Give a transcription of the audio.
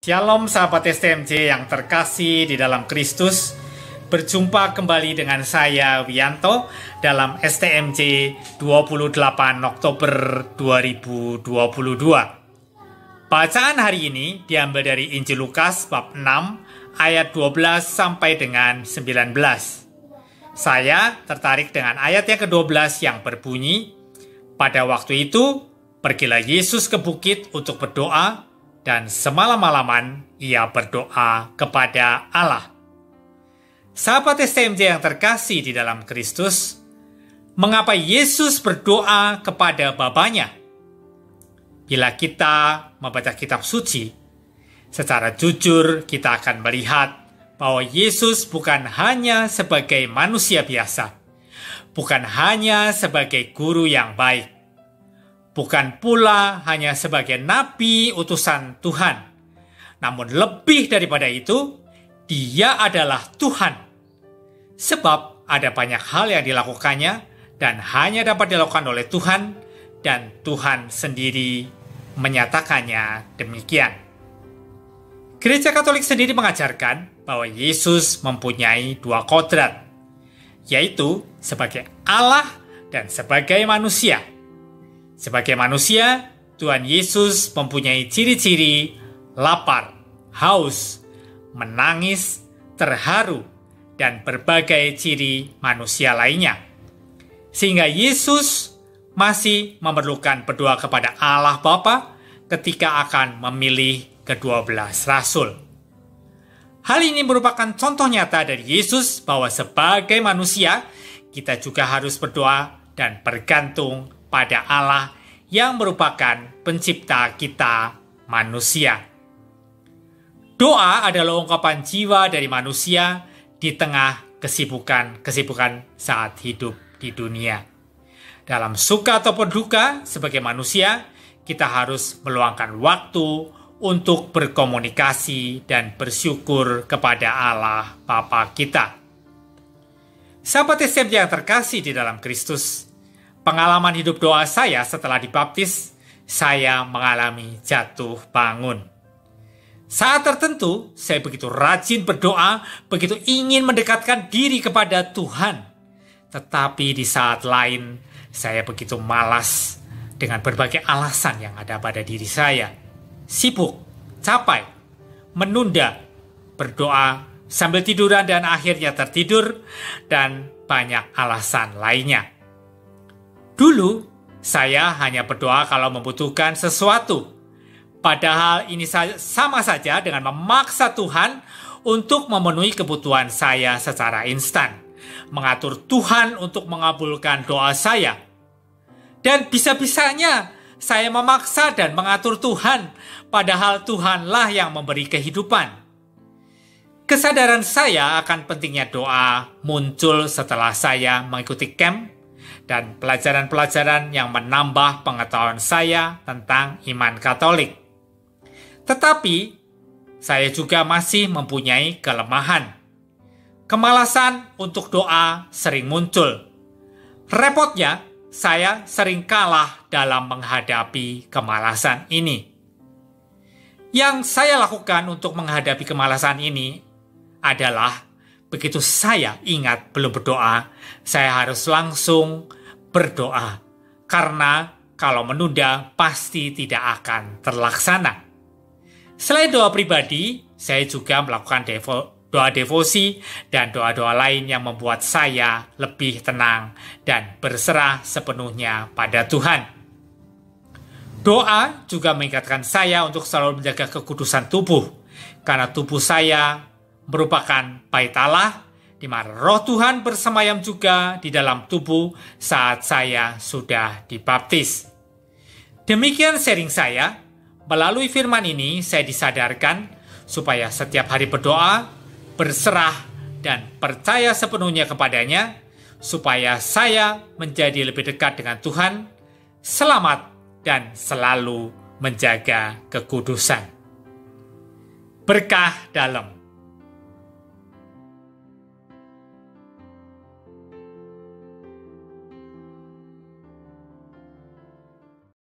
Shalom sahabat STMJ yang terkasih di dalam Kristus. Berjumpa kembali dengan saya Wianto dalam STMJ 28 Oktober 2022. Bacaan hari ini diambil dari Injil Lukas bab 6 ayat 12 sampai dengan 19. Saya tertarik dengan ayat yang ke-12 yang berbunyi, "Pada waktu itu, pergilah Yesus ke bukit untuk berdoa, dan semalam-malaman ia berdoa kepada Allah." Sahabat STMJ yang terkasih di dalam Kristus, mengapa Yesus berdoa kepada Bapanya? Bila kita membaca kitab suci, secara jujur kita akan melihat bahwa Yesus bukan hanya sebagai manusia biasa, bukan hanya sebagai guru yang baik, bukan pula hanya sebagai nabi utusan Tuhan. Namun lebih daripada itu, dia adalah Tuhan. Sebab ada banyak hal yang dilakukannya dan hanya dapat dilakukan oleh Tuhan, dan Tuhan sendiri menyatakannya demikian. Gereja Katolik sendiri mengajarkan bahwa Yesus mempunyai dua kodrat, yaitu sebagai Allah dan sebagai manusia. Sebagai manusia, Tuhan Yesus mempunyai ciri-ciri lapar, haus, menangis, terharu, dan berbagai ciri manusia lainnya. Sehingga Yesus masih memerlukan berdoa kepada Allah Bapa ketika akan memilih ke-12 rasul. Hal ini merupakan contoh nyata dari Yesus bahwa sebagai manusia, kita juga harus berdoa dan bergantung pada Allah yang merupakan pencipta kita manusia. Doa adalah ungkapan jiwa dari manusia di tengah kesibukan saat hidup di dunia. Dalam suka ataupun duka sebagai manusia, kita harus meluangkan waktu untuk berkomunikasi dan bersyukur kepada Allah Bapa kita. Sahabat STMJ yang terkasih di dalam Kristus, pengalaman hidup doa saya setelah dibaptis, saya mengalami jatuh bangun. Saat tertentu, saya begitu rajin berdoa, begitu ingin mendekatkan diri kepada Tuhan. Tetapi di saat lain, saya begitu malas dengan berbagai alasan yang ada pada diri saya. Sibuk, capai, menunda, berdoa sambil tiduran dan akhirnya tertidur, dan banyak alasan lainnya. Dulu, saya hanya berdoa kalau membutuhkan sesuatu. Padahal ini sama saja dengan memaksa Tuhan untuk memenuhi kebutuhan saya secara instan. Mengatur Tuhan untuk mengabulkan doa saya. Dan bisa-bisanya saya memaksa dan mengatur Tuhan, padahal Tuhanlah yang memberi kehidupan. Kesadaran saya akan pentingnya doa muncul setelah saya mengikuti camp dan pelajaran-pelajaran yang menambah pengetahuan saya tentang iman Katolik. Tetapi, saya juga masih mempunyai kelemahan. Kemalasan untuk doa sering muncul. Repotnya, saya sering kalah dalam menghadapi kemalasan ini. Yang saya lakukan untuk menghadapi kemalasan ini adalah, begitu saya ingat belum berdoa, saya harus langsung berdoa. Karena kalau menunda, pasti tidak akan terlaksana. Selain doa pribadi, saya juga melakukan doa devosi dan doa-doa lain yang membuat saya lebih tenang dan berserah sepenuhnya pada Tuhan. Doa juga mengingatkan saya untuk selalu menjaga kekudusan tubuh, karena tubuh saya merupakan bait Allah, di mana Roh Tuhan bersemayam juga di dalam tubuh saat saya sudah dibaptis. Demikian sharing saya. Melalui firman ini, saya disadarkan supaya setiap hari berdoa, berserah, dan percaya sepenuhnya kepadanya, supaya saya menjadi lebih dekat dengan Tuhan, selamat, dan selalu menjaga kekudusan. Berkah dalam.